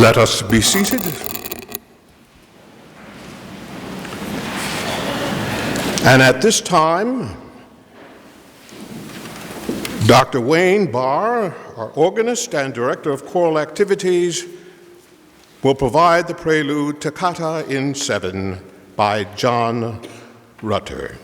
Let us be seated. And at this time, Dr. Wayne Barr, our organist and director of choral activities, will provide the prelude Toccata in 7 by John Rutter.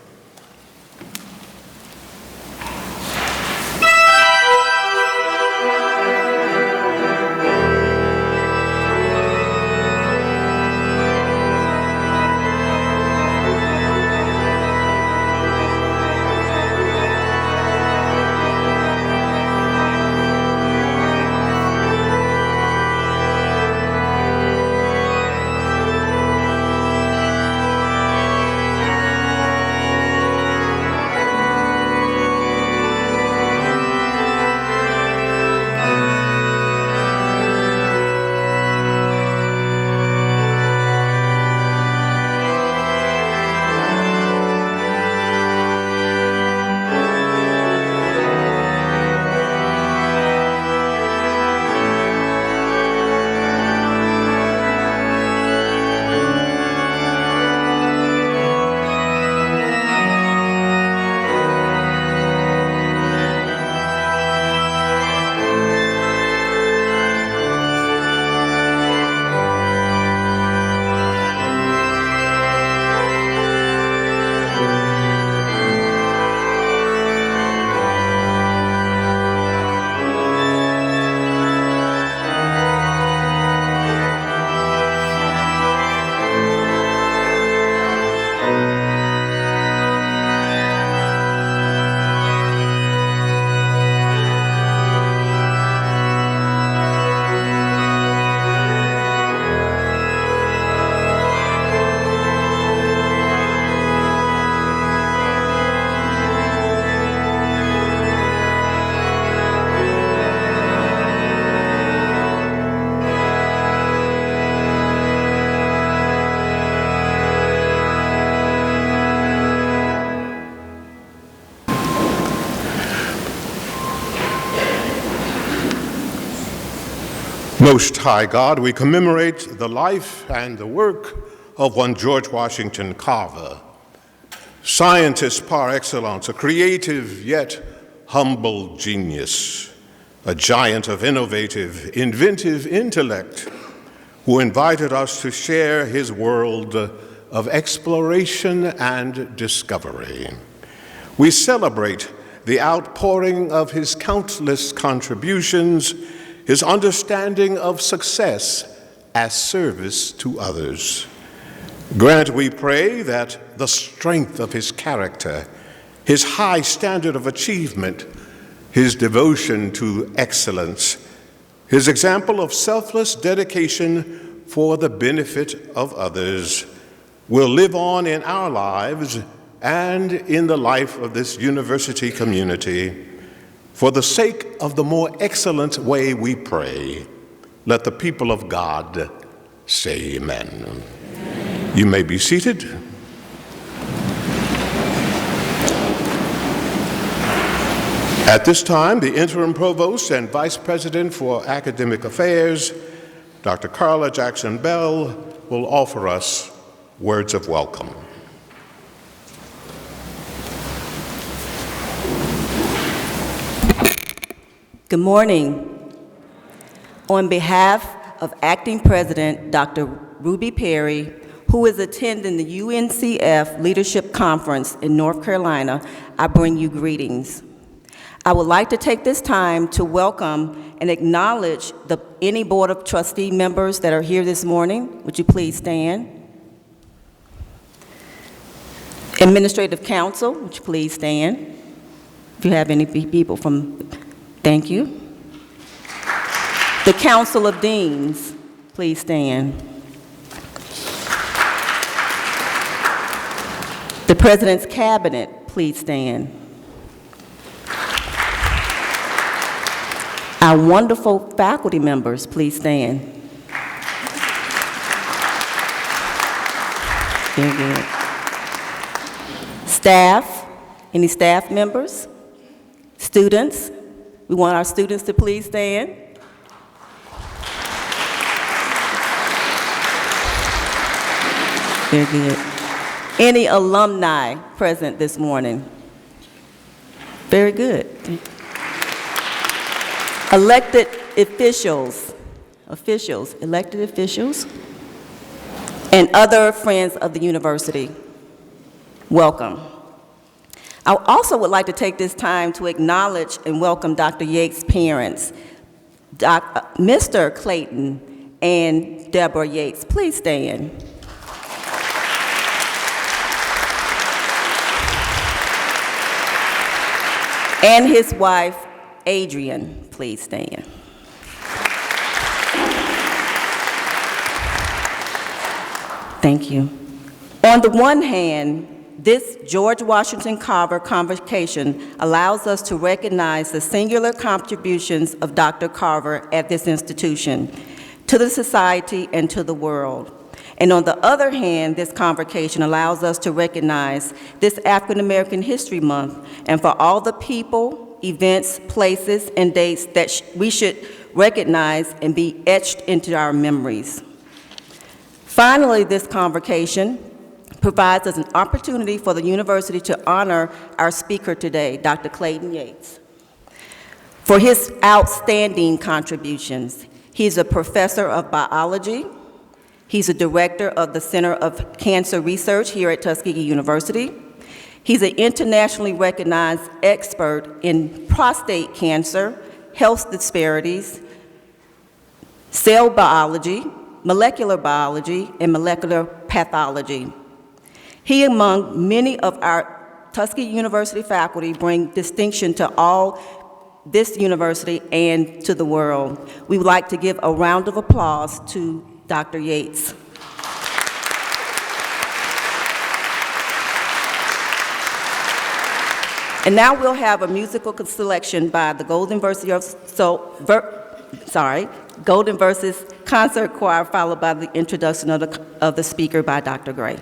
Most High God, we commemorate the life and the work of one George Washington Carver, scientist par excellence, a creative yet humble genius, a giant of innovative, inventive intellect, who invited us to share his world of exploration and discovery. We celebrate the outpouring of his countless contributions, his understanding of success as service to others. Grant, we pray, that the strength of his character, his high standard of achievement, his devotion to excellence, his example of selfless dedication for the benefit of others will live on in our lives and in the life of this university community. For the sake of the more excellent way we pray, let the people of God say amen. You may be seated. At this time, the interim provost and vice president for academic affairs, Dr. Carla Jackson Bell, will offer us words of welcome. Good morning. On behalf of Acting President Dr. Ruby Perry, who is attending the UNCF Leadership Conference in North Carolina, I bring you greetings. I would like to take this time to welcome and acknowledge any Board of Trustee members that are here this morning. Would you please stand? Administrative Council, would you please stand? If you have any people from, thank you. The Council of Deans, please stand. The President's Cabinet, please stand. Our wonderful faculty members, please stand. Very good. Staff, any staff members? Students, we want our students to please stand. Very good. Any alumni present this morning? Very good. Elected officials, elected officials, and other friends of the university, welcome. I also would like to take this time to acknowledge and welcome Dr. Yates' parents, Mr. Clayton and Deborah Yates. Please stand. And his wife, Adrian, please stand. Thank you. On the one hand, this George Washington Carver Convocation allows us to recognize the singular contributions of Dr. Carver at this institution, to the society and to the world. And on the other hand, this convocation allows us to recognize this African American History Month and for all the people, events, places, and dates that we should recognize and be etched into our memories. Finally, this convocation provides us an opportunity for the university to honor our speaker today, Dr. Clayton Yates, for his outstanding contributions. He's a professor of biology. He's a director of the Center of Cancer Research here at Tuskegee University. He's an internationally recognized expert in prostate cancer, health disparities, cell biology, molecular biology, and molecular pathology. He, among many of our Tuskegee University faculty, bring distinction to all this university and to the world. We would like to give a round of applause to Dr. Yates. And now we'll have a musical selection by the Golden Verses Concert Choir, followed by the introduction of the speaker by Dr. Gray.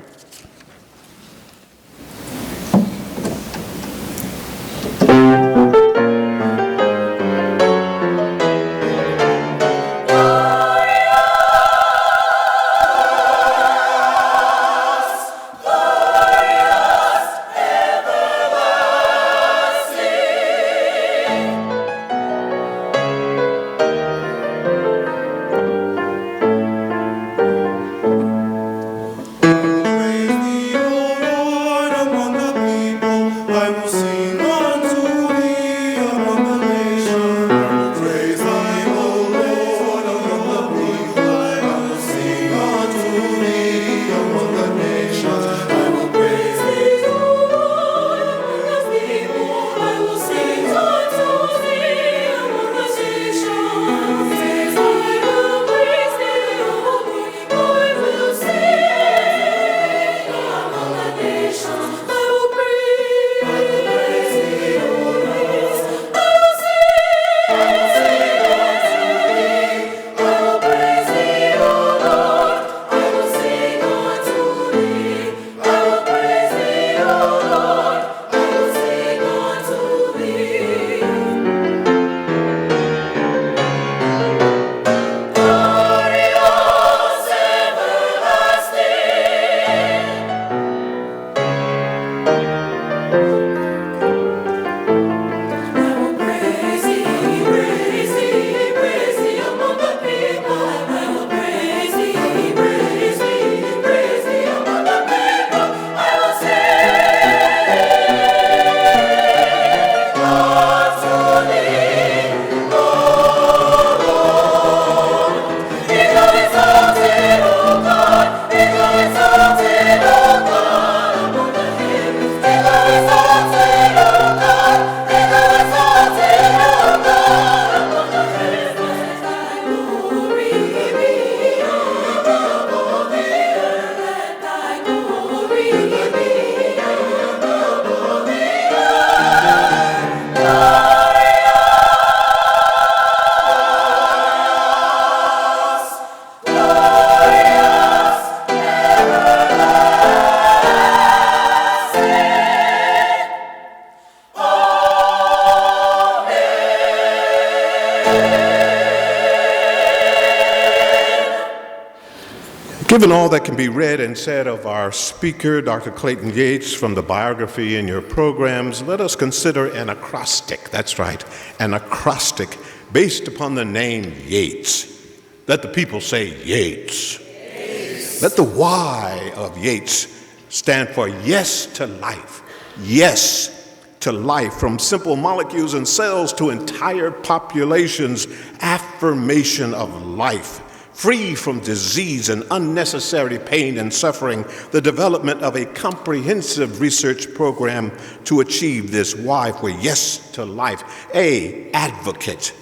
Given all that can be read and said of our speaker, Dr. Clayton Yates, from the biography in your programs, let us consider an acrostic. That's right, an acrostic based upon the name Yates. Let the people say Yates. Yates. Let the Y of Yates stand for yes to life. Yes to life, from simple molecules and cells to entire populations, affirmation of life. Free from disease and unnecessary pain and suffering, the development of a comprehensive research program to achieve this. Y for yes to life. A, advocate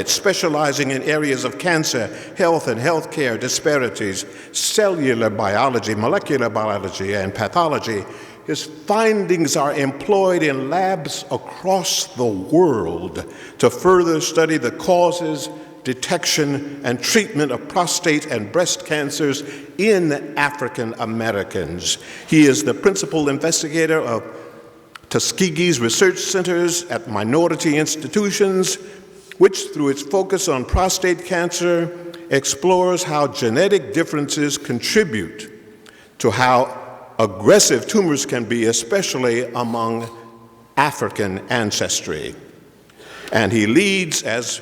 specializing in areas of cancer, health and healthcare disparities, cellular biology, molecular biology, and pathology. His findings are employed in labs across the world to further study the causes, detection, and treatment of prostate and breast cancers in African Americans. He is the principal investigator of Tuskegee's research centers at minority institutions, which through its focus on prostate cancer explores how genetic differences contribute to how aggressive tumors can be, especially among African ancestry. And he leads as,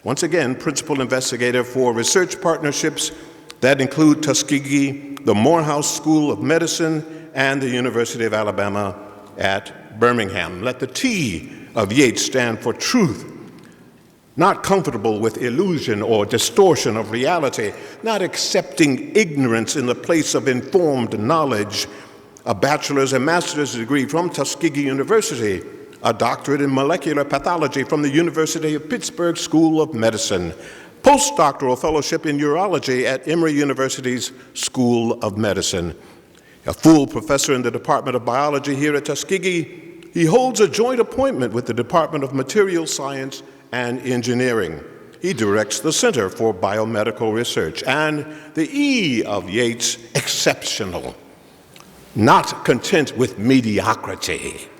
once again, principal investigator for research partnerships that include Tuskegee, the Morehouse School of Medicine, and the University of Alabama at Birmingham. Let the T of Yates stand for truth. Not comfortable with illusion or distortion of reality, not accepting ignorance in the place of informed knowledge. A bachelor's and master's degree from Tuskegee University, a doctorate in molecular pathology from the University of Pittsburgh School of Medicine, postdoctoral fellowship in urology at Emory University's School of Medicine, a full professor in the Department of Biology here at Tuskegee. He holds a joint appointment with the Department of Materials Science and Engineering. He directs the Center for Biomedical Research. And the E of Yates, exceptional, not content with mediocrity,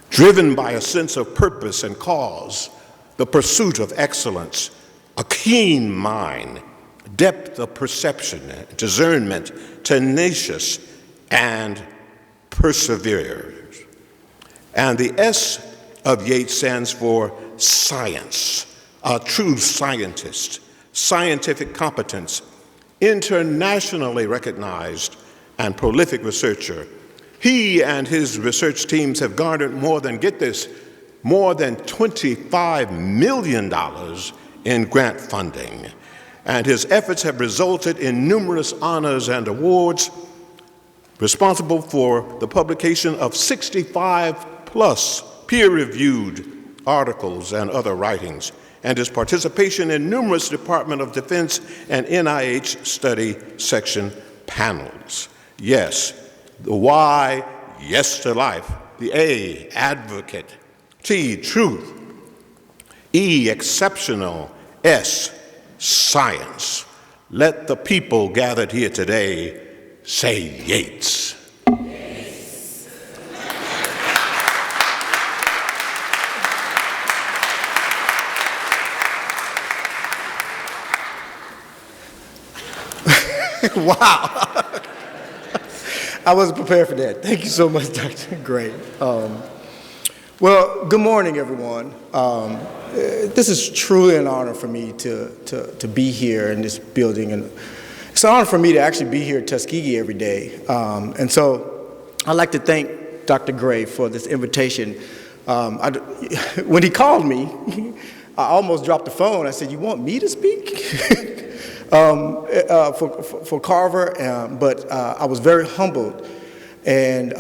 driven by a sense of purpose and cause, the pursuit of excellence, a keen mind, depth of perception, discernment, tenacious, and perseverers. And the S of Yates stands for science, a true scientist, scientific competence, internationally recognized and prolific researcher. He and his research teams have garnered more than $25 million in grant funding. And his efforts have resulted in numerous honors and awards, responsible for the publication of 65 plus peer-reviewed articles and other writings, and his participation in numerous Department of Defense and NIH study section panels. Yes, the Y, yes to life. The A, advocate. T, truth. E, exceptional. S, science. Let the people gathered here today say Yates. Wow. I wasn't prepared for that. Thank you so much, Dr. Gray. Well, good morning, everyone. This is truly an honor for me to be here in this building. And it's an honor for me to actually be here at Tuskegee every day. And so I'd like to thank Dr. Gray for this invitation. When he called me, I almost dropped the phone. I said, "You want me to speak?" For Carver, but I was very humbled and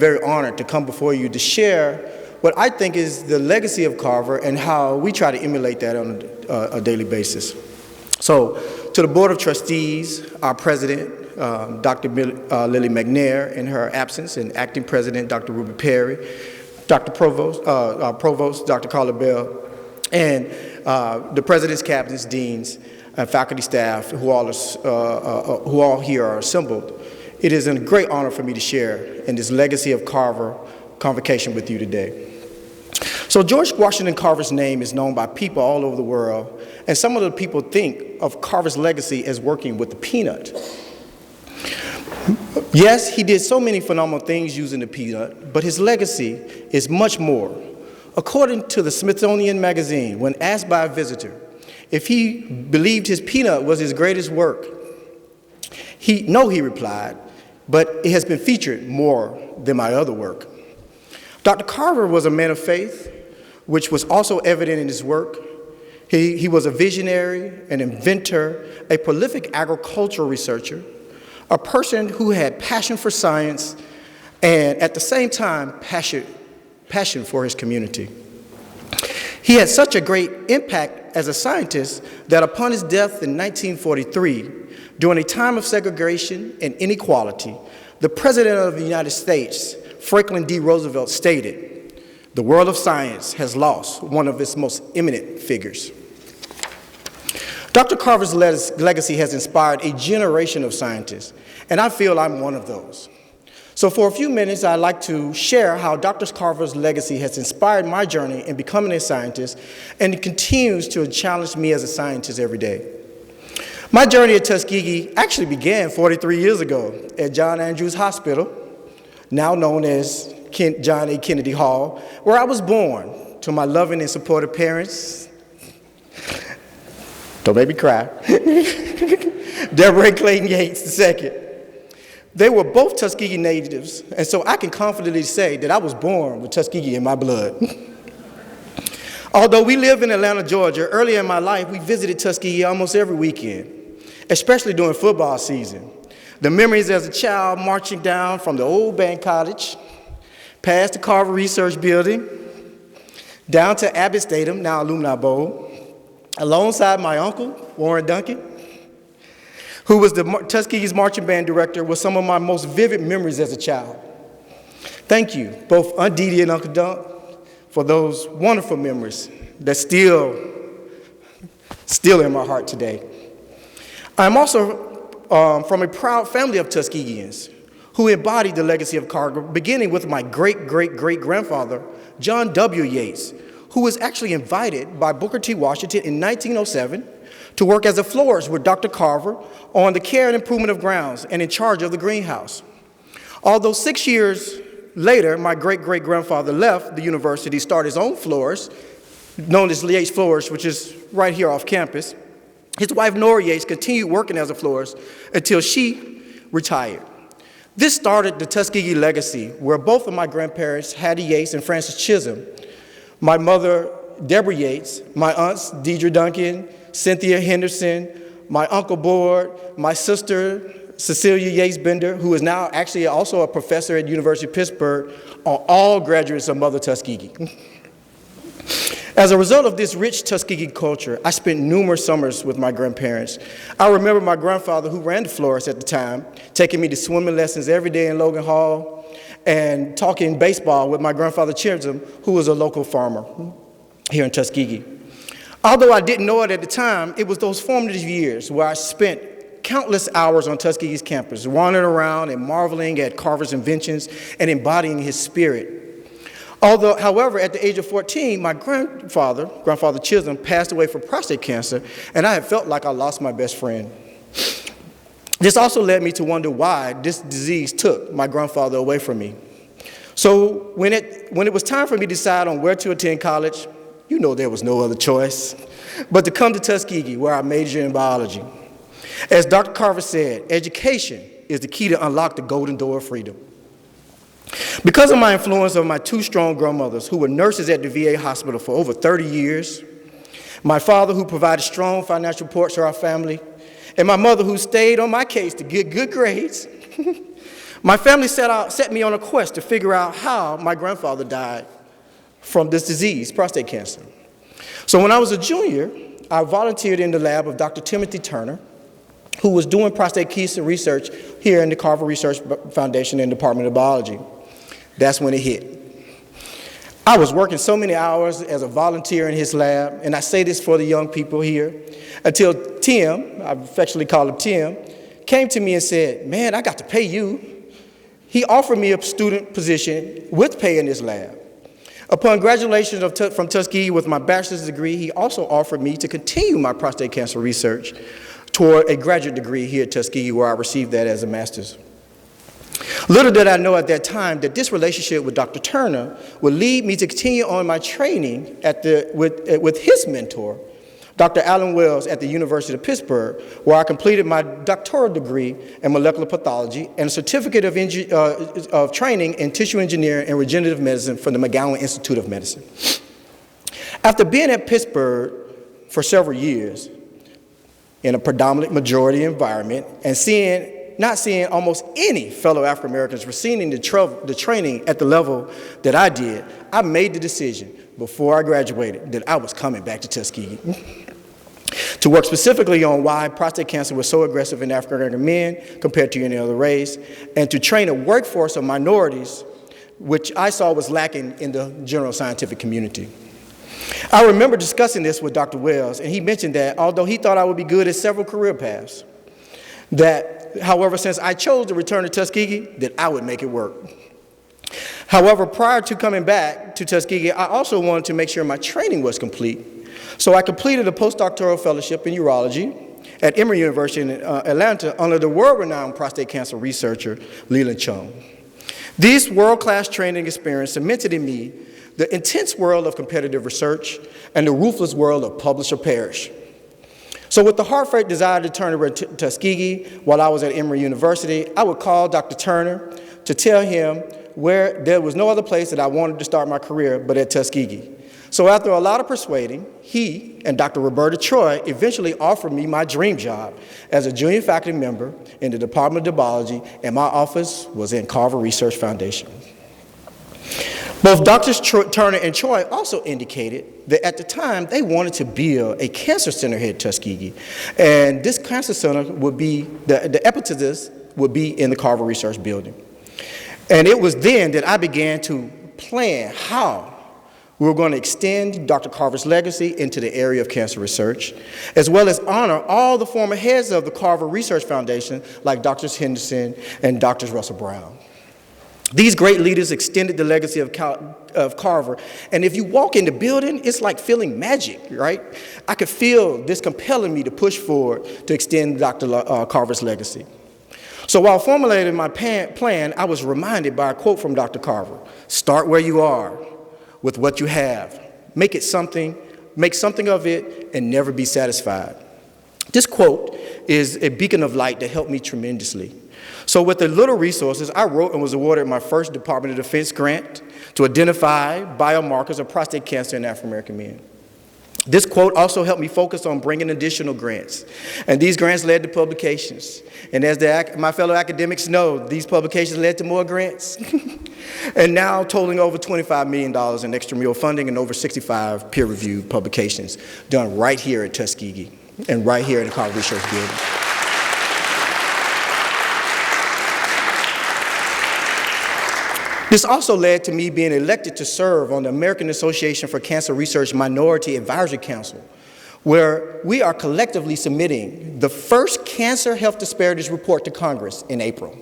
very honored to come before you to share what I think is the legacy of Carver and how we try to emulate that on a daily basis. So, to the Board of Trustees, our President, Dr. Lily McNair in her absence, and Acting President, Dr. Ruby Perry, Dr. Provost, Dr. Carla Bell, and the President's Captains, Deans, faculty staff who all here are assembled. It is a great honor for me to share in this legacy of Carver Convocation with you today. So George Washington Carver's name is known by people all over the world, and some of the people think of Carver's legacy as working with the peanut. Yes, he did so many phenomenal things using the peanut, but his legacy is much more. According to the Smithsonian Magazine, when asked by a visitor if he believed his peanut was his greatest work, he replied, but it has been featured more than my other work. Dr. Carver was a man of faith, which was also evident in his work. He was a visionary, an inventor, a prolific agricultural researcher, a person who had passion for science and at the same time passion for his community. He had such a great impact as a scientist that upon his death in 1943, during a time of segregation and inequality, the President of the United States, Franklin D. Roosevelt, stated, "The world of science has lost one of its most eminent figures." Dr. Carver's legacy has inspired a generation of scientists, and I feel I'm one of those. So for a few minutes, I'd like to share how Dr. Carver's legacy has inspired my journey in becoming a scientist, and it continues to challenge me as a scientist every day. My journey at Tuskegee actually began 43 years ago at John Andrews Hospital, now known as John A. Kennedy Hall, where I was born to my loving and supportive parents. Don't make me cry. Deborah and Clayton Yates II. They were both Tuskegee natives, and so I can confidently say that I was born with Tuskegee in my blood. Although we live in Atlanta, Georgia, earlier in my life, we visited Tuskegee almost every weekend, especially during football season. The memories as a child marching down from the old band cottage, past the Carver Research Building, down to Abbott Stadium, now Alumni Bowl, alongside my uncle, Warren Duncan, who was the Tuskegee's marching band director, was some of my most vivid memories as a child. Thank you, both Aunt Dee Dee and Uncle Dunk, for those wonderful memories that still in my heart today. I'm also from a proud family of Tuskegeans who embodied the legacy of Carver, beginning with my great-great-great-grandfather, John W. Yates, who was actually invited by Booker T. Washington in 1907 to work as a florist with Dr. Carver on the care and improvement of grounds and in charge of the greenhouse. Although 6 years later, my great-great-grandfather left the university to start his own florist, known as Yates Florist, which is right here off campus, his wife, Nora Yates, continued working as a florist until she retired. This started the Tuskegee legacy, where both of my grandparents, Hattie Yates and Frances Chisholm, my mother, Deborah Yates, my aunts, Deidre Duncan, Cynthia Henderson, my uncle Board, my sister, Cecilia Yates Bender, who is now actually also a professor at University of Pittsburgh, are all graduates of Mother Tuskegee. As a result of this rich Tuskegee culture, I spent numerous summers with my grandparents. I remember my grandfather, who ran the florist at the time, taking me to swimming lessons every day in Logan Hall and talking baseball with my grandfather Chisholm, who was a local farmer here in Tuskegee. Although I didn't know it at the time, it was those formative years where I spent countless hours on Tuskegee's campus, wandering around and marveling at Carver's inventions and embodying his spirit. However, at the age of 14, my grandfather Chisholm, passed away from prostate cancer, and I had felt like I lost my best friend. This also led me to wonder why this disease took my grandfather away from me. So when it was time for me to decide on where to attend college, you know there was no other choice but to come to Tuskegee, where I majored in biology. As Dr. Carver said, education is the key to unlock the golden door of freedom. Because of my influence of my two strong grandmothers, who were nurses at the VA hospital for over 30 years, my father, who provided strong financial support to our family, and my mother, who stayed on my case to get good grades, my family set me on a quest to figure out how my grandfather died from this disease, prostate cancer. So when I was a junior, I volunteered in the lab of Dr. Timothy Turner, who was doing prostate cancer research here in the Carver Research Foundation in the Department of Biology. That's when it hit. I was working so many hours as a volunteer in his lab, and I say this for the young people here, until Tim, I affectionately call him Tim, came to me and said, "Man, I got to pay you." He offered me a student position with pay in his lab. Upon graduation from Tuskegee with my bachelor's degree, he also offered me to continue my prostate cancer research toward a graduate degree here at Tuskegee, where I received that as a master's. Little did I know at that time that this relationship with Dr. Turner would lead me to continue on my training with his mentor, Dr. Alan Wells at the University of Pittsburgh, where I completed my doctoral degree in molecular pathology and a certificate of training in tissue engineering and regenerative medicine from the McGowan Institute of Medicine. After being at Pittsburgh for several years in a predominant majority environment and not seeing almost any fellow African Americans receiving the training at the level that I did, I made the decision before I graduated that I was coming back to Tuskegee to work specifically on why prostate cancer was so aggressive in African American men compared to any other race, and to train a workforce of minorities, which I saw was lacking in the general scientific community. I remember discussing this with Dr. Wells, and he mentioned that although he thought I would be good at several career paths, that, however, since I chose to return to Tuskegee, that I would make it work. However, prior to coming back to Tuskegee, I also wanted to make sure my training was complete. So I completed a postdoctoral fellowship in urology at Emory University in Atlanta under the world-renowned prostate cancer researcher, Leland Chung. This world-class training experience cemented in me the intense world of competitive research and the ruthless world of publish or perish. So with the heartfelt desire to return to Tuskegee while I was at Emory University, I would call Dr. Turner to tell him where there was no other place that I wanted to start my career but at Tuskegee. So after a lot of persuading, he and Dr. Roberta Troy eventually offered me my dream job as a junior faculty member in the Department of Biology, and my office was in Carver Research Foundation. Both Drs. Turner and Troy also indicated that at the time they wanted to build a cancer center here at Tuskegee, and this cancer center would be, the epicenter would be in the Carver Research Building. And it was then that I began to plan how we were going to extend Dr. Carver's legacy into the area of cancer research, as well as honor all the former heads of the Carver Research Foundation, like Drs. Henderson and Drs. Russell Brown. These great leaders extended the legacy of Carver, and if you walk in the building, it's like feeling magic, right? I could feel this compelling me to push forward to extend Dr. Carver's legacy. So while formulating my plan, I was reminded by a quote from Dr. Carver: "Start where you are, with what you have. Make something of it, and never be satisfied." This quote is a beacon of light that helped me tremendously. So with the little resources, I wrote and was awarded my first Department of Defense grant to identify biomarkers of prostate cancer in African American men. This quote also helped me focus on bringing additional grants, and these grants led to publications. And as my fellow academics know, these publications led to more grants, and now totaling over $25 million in extramural funding and over 65 peer-reviewed publications done right here at Tuskegee and right here in the Carver Research Building. This also led to me being elected to serve on the American Association for Cancer Research Minority Advisory Council, where we are collectively submitting the first Cancer Health Disparities Report to Congress in April.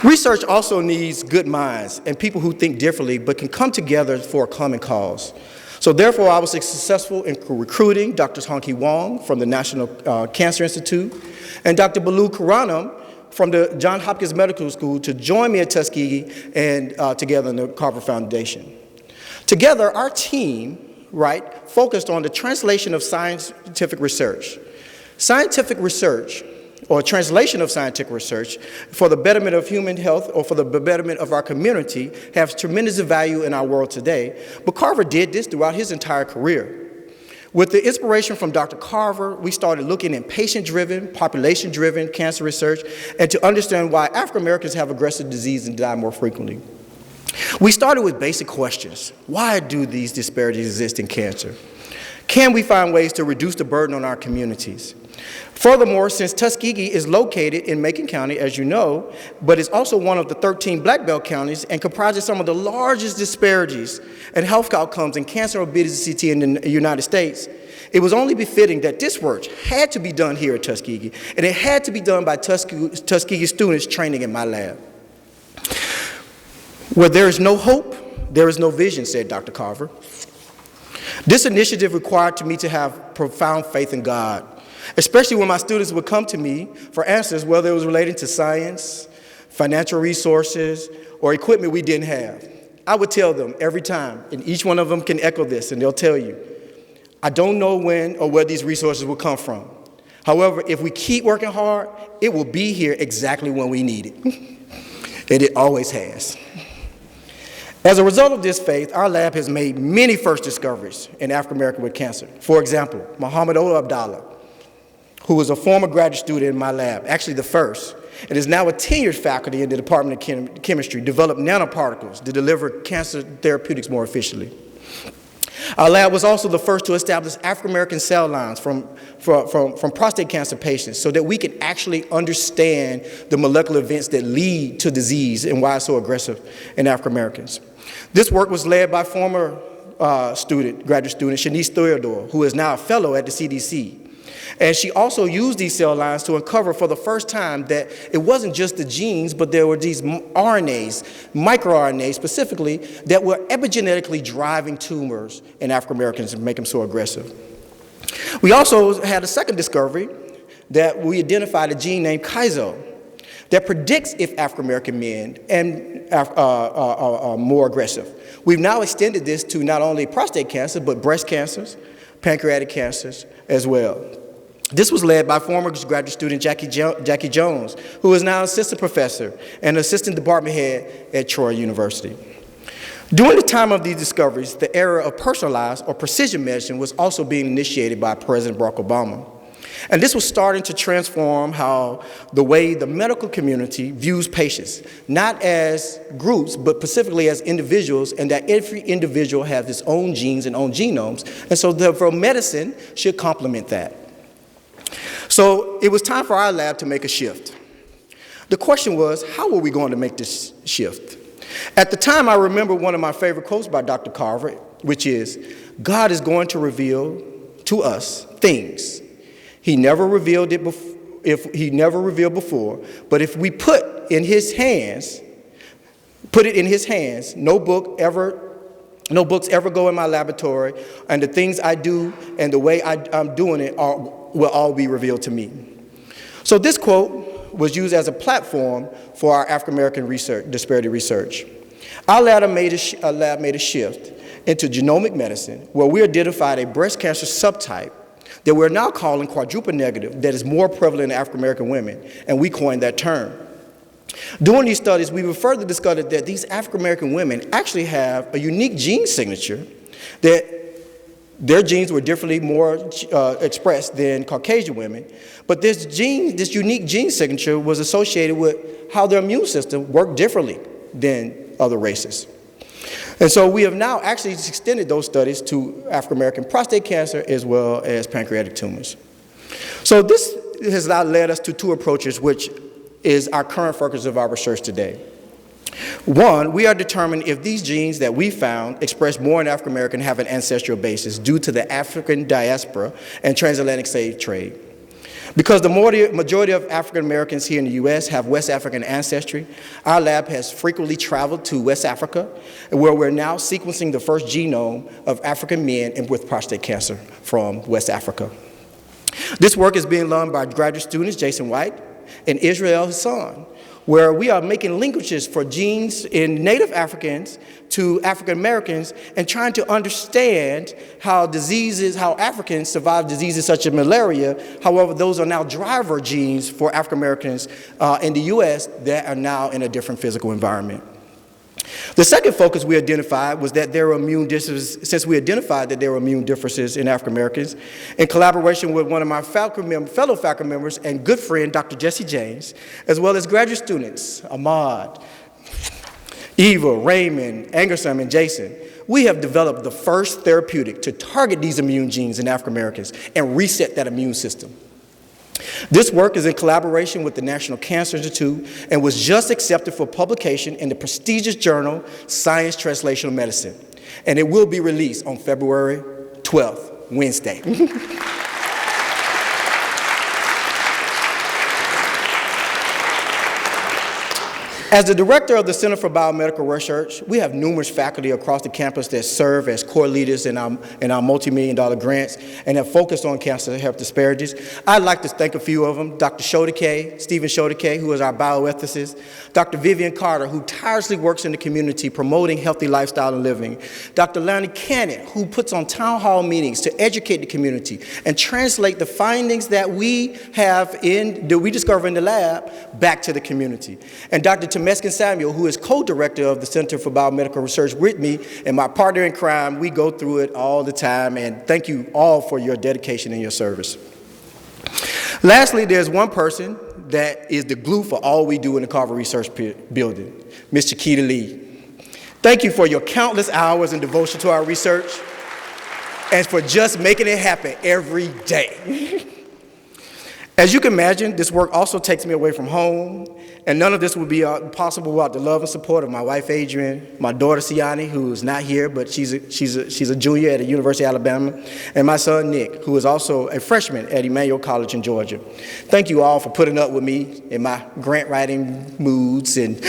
Research also needs good minds and people who think differently but can come together for a common cause. So therefore, I was successful in recruiting Dr. Honky Wong from the National Cancer Institute and Dr. Balu Karanam from the Johns Hopkins Medical School to join me at Tuskegee and together in the Carver Foundation. Together, our team, focused on the translation of scientific research. Scientific research, or translation of scientific research for the betterment of human health or for the betterment of our community, has tremendous value in our world today. But Carver did this throughout his entire career. With the inspiration from Dr. Carver, we started looking at patient-driven, population-driven cancer research, and to understand why African Americans have aggressive disease and die more frequently. We started with basic questions. Why do these disparities exist in cancer? Can we find ways to reduce the burden on our communities? Furthermore, since Tuskegee is located in Macon County, as you know, but is also one of the 13 Black Belt counties and comprises some of the largest disparities and health outcomes in cancer and obesity in the United States, it was only befitting that this work had to be done here at Tuskegee, and it had to be done by Tuskegee students training in my lab. Where there is no hope, there is no vision, said Dr. Carver. This initiative required me to have profound faith in God, especially when my students would come to me for answers, whether it was relating to science, financial resources, or equipment we didn't have. I would tell them every time, and each one of them can echo this, and they'll tell you, I don't know when or where these resources will come from. However, if we keep working hard, it will be here exactly when we need it. And it always has. As a result of this faith, our lab has made many first discoveries in African Americans with cancer. For example, Muhammad Abdallah, who was a former graduate student in my lab, actually the first, and is now a tenured faculty in the Department of Chemistry, developed nanoparticles to deliver cancer therapeutics more efficiently. Our lab was also the first to establish African American cell lines from prostate cancer patients so that we can actually understand the molecular events that lead to disease and why it's so aggressive in African Americans. This work was led by former graduate student, Shanice Theodore, who is now a fellow at the CDC. And she also used these cell lines to uncover for the first time that it wasn't just the genes, but there were these RNAs, microRNAs specifically, that were epigenetically driving tumors in African Americans and make them so aggressive. We also had a second discovery that we identified a gene named Kaizo that predicts if African American men are more aggressive. We've now extended this to not only prostate cancer, but breast cancers, pancreatic cancers as well. This was led by former graduate student Jackie Jones, who is now an assistant professor and assistant department head at Troy University. During the time of these discoveries, the era of personalized or precision medicine was also being initiated by President Barack Obama. And this was starting to transform the way the medical community views patients, not as groups, but specifically as individuals, and that every individual has its own genes and own genomes. And so therefore medicine should complement that. So it was time for our lab to make a shift. The question was, how were we going to make this shift? At the time, I remember one of my favorite quotes by Dr. Carver, which is, God is going to reveal to us things he never revealed before, but if we put it in his hands, no books ever go in my laboratory, and the things I do and the way I'm doing it will all be revealed to me. So this quote was used as a platform for our African American disparity research. Our lab made a shift into genomic medicine, where we identified a breast cancer subtype that we're now calling quadruple negative that is more prevalent in African American women, and we coined that term. During these studies, we further discovered that these African American women actually have a unique gene signature, that their genes were differently more expressed than Caucasian women, but this unique gene signature was associated with how their immune system worked differently than other races. And so we have now actually extended those studies to African American prostate cancer as well as pancreatic tumors. So this has now led us to two approaches, which is our current focus of our research today. One, we are determining if these genes that we found express more in African American have an ancestral basis due to the African diaspora and transatlantic slave trade. Because the majority of African Americans here in the US have West African ancestry, our lab has frequently traveled to West Africa, where we're now sequencing the first genome of African men with prostate cancer from West Africa. This work is being done by graduate students Jason White and Israel Hassan, where we are making linkages for genes in Native Africans to African Americans and trying to understand how Africans survive diseases such as malaria. However, those are now driver genes for African Americans in the US that are now in a different physical environment. The second focus we identified was that there were immune differences, since we identified that there were immune differences in African Americans, in collaboration with one of my fellow faculty members and good friend, Dr. Jesse James, as well as graduate students, Ahmad, Eva, Raymond, Angersam, and Jason. We have developed the first therapeutic to target these immune genes in African Americans and reset that immune system. This work is in collaboration with the National Cancer Institute and was just accepted for publication in the prestigious journal Science Translational Medicine. And it will be released on February 12th, Wednesday. As the director of the Center for Biomedical Research, we have numerous faculty across the campus that serve as core leaders in our multi-million-dollar grants and have focused on cancer health disparities. I'd like to thank a few of them: Dr. Shodeke, Stephen Shodeke, who is our bioethicist; Dr. Vivian Carter, who tirelessly works in the community promoting healthy lifestyle and living; Dr. Lonnie Cannon, who puts on town hall meetings to educate the community and translate the findings that we discover in the lab back to the community; and Dr. Meskin Samuel, who is co-director of the Center for Biomedical Research with me, and my partner in crime. We go through it all the time, and thank you all for your dedication and your service. Lastly, there's one person that is the glue for all we do in the Carver Research Building, Ms. Chiquita Lee. Thank you for your countless hours and devotion to our research, and for just making it happen every day. As you can imagine, this work also takes me away from home, and none of this would be possible without the love and support of my wife, Adrian, my daughter, Siani, who is not here, but she's a junior at the University of Alabama, and my son, Nick, who is also a freshman at Emmanuel College in Georgia. Thank you all for putting up with me in my grant writing moods and,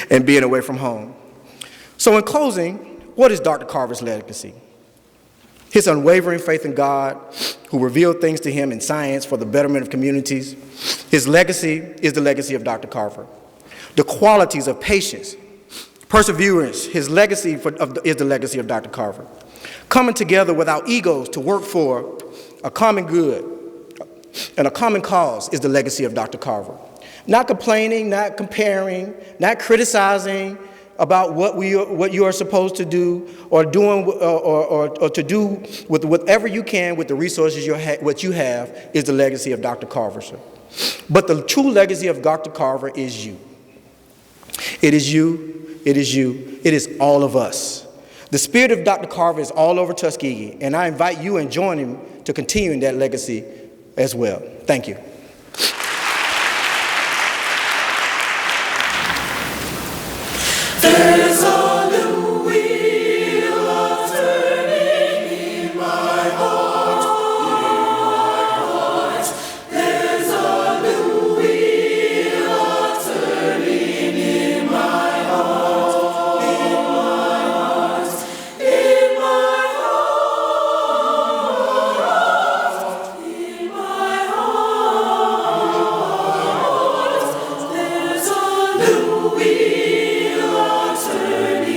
and being away from home. So in closing, what is Dr. Carver's legacy? His unwavering faith in God, who revealed things to him in science for the betterment of communities. His legacy is the legacy of Dr. Carver. The qualities of patience, perseverance, his legacy is the legacy of Dr. Carver. Coming together without egos to work for a common good and a common cause is the legacy of Dr. Carver. Not complaining, not comparing, not criticizing about what you are supposed to do, or doing or to do with whatever you can with the resources what you have is the legacy of Dr. Carver, sir. But the true legacy of Dr. Carver is you. It is you, it is you, it is all of us. The spirit of Dr. Carver is all over Tuskegee, and I invite you and join him to continue that legacy as well. Thank you. There's a new wheel of turning in my heart, There's a new wheel of turning in my heart, in my heart, in my heart. There's a new wheel turning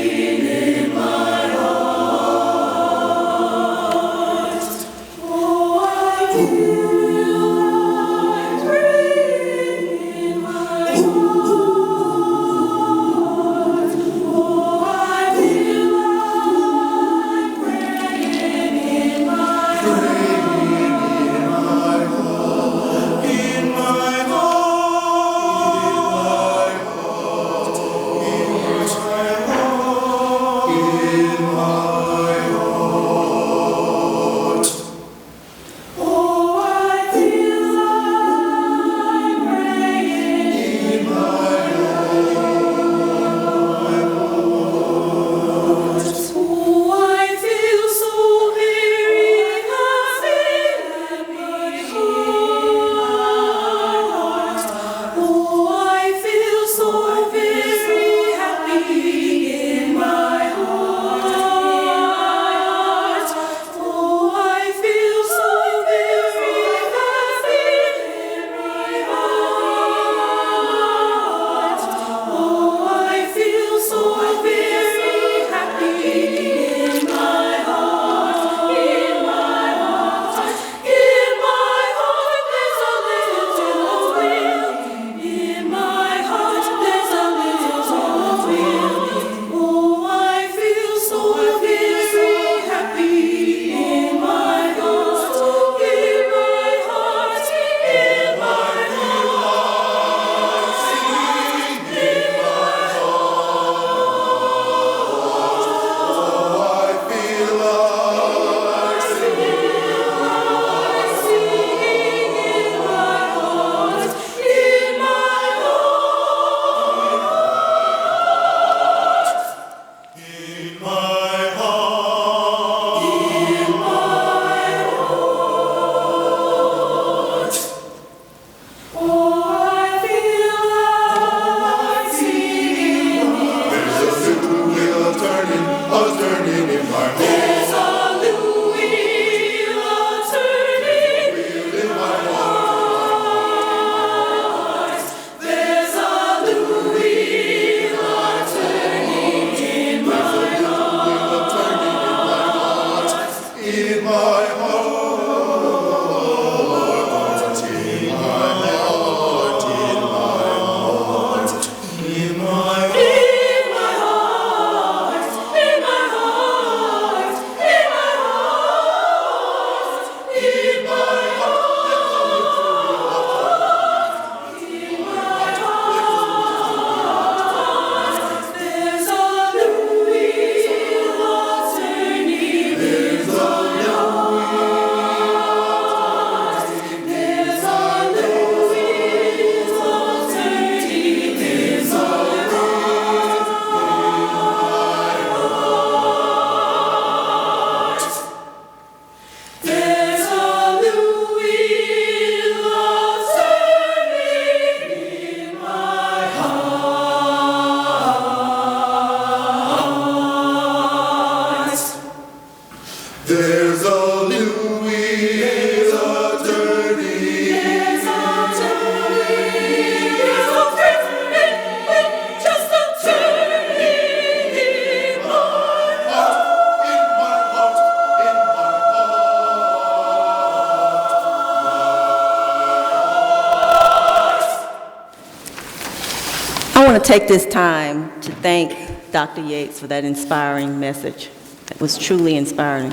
want to take this time to thank Dr. Yates for that inspiring message. It was truly inspiring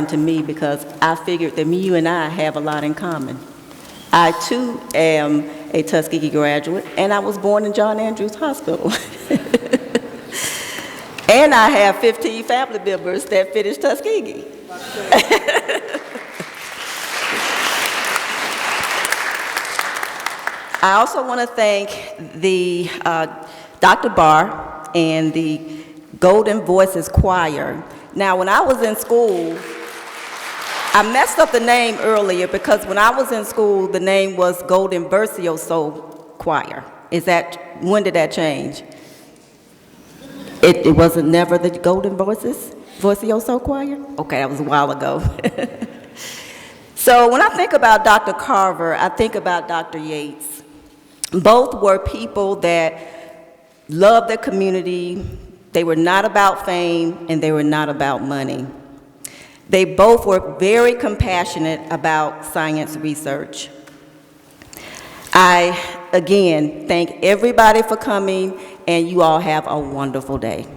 to me because I figured that you and I have a lot in common. I too am a Tuskegee graduate, and I was born in John Andrews Hospital. And I have 15 family members that finished Tuskegee. I also want to thank the Dr. Barr and the Golden Voices Choir. Now, when I was in school, I messed up the name earlier because when I was in school, the name was Golden Virtuoso Choir. When did that change? It wasn't never the Golden Virtuoso Choir? Okay, that was a while ago. So when I think about Dr. Carver, I think about Dr. Yates. Both were people that loved their community. They were not about fame, and they were not about money. They both were very compassionate about science research. I, again, thank everybody for coming, and you all have a wonderful day.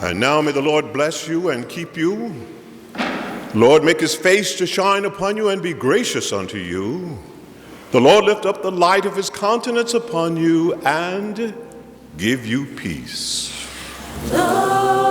And now may the Lord bless you and keep you. Lord, make his face to shine upon you and be gracious unto you. The Lord lift up the light of his countenance upon you and give you peace. Lord.